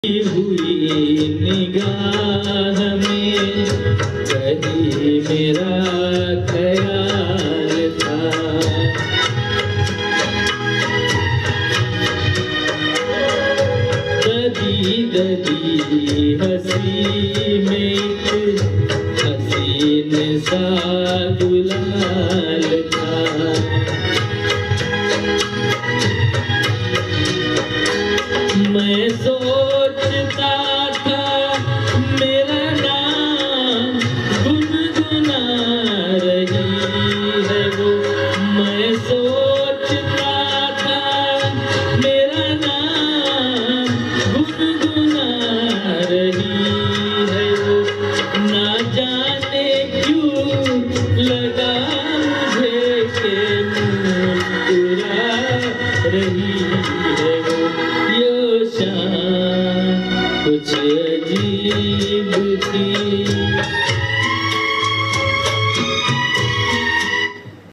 हुई निगाह में कहीं मेरा ख्याल था। दबी दबी हंसी में हसीन सा गुलाल था। मैं सोचता था मेरा नाम गुनगुना रही है वो। मैं सोचता था मेरा नाम गुनगुना रही है वो। ना जाने क्यों लगा मुझे के मुस्कुरा रही है वो। कुछ अजीब थी।